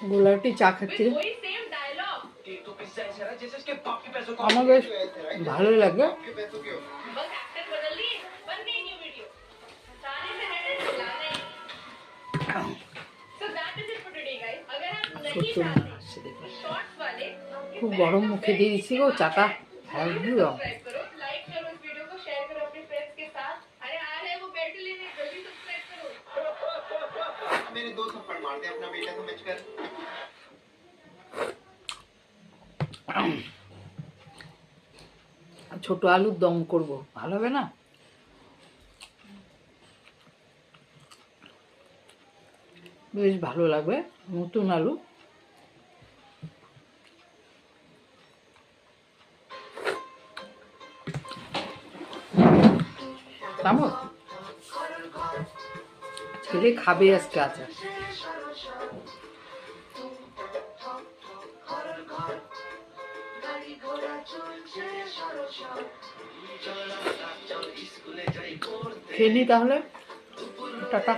গোলাটি চা খাচ্ছি, আমার বেশ ভালোই লাগে। খুব গরম মুখে দিয়ে দিচ্ছি গো চাটা, একদম ছোট আলুর দম করব, ভালো হবে না? বেশ ভালো লাগবে, নতুন আলু। কেমন ছেলে খাবে আজকে আচার। খেয়ে নি তাহলে, টাটা।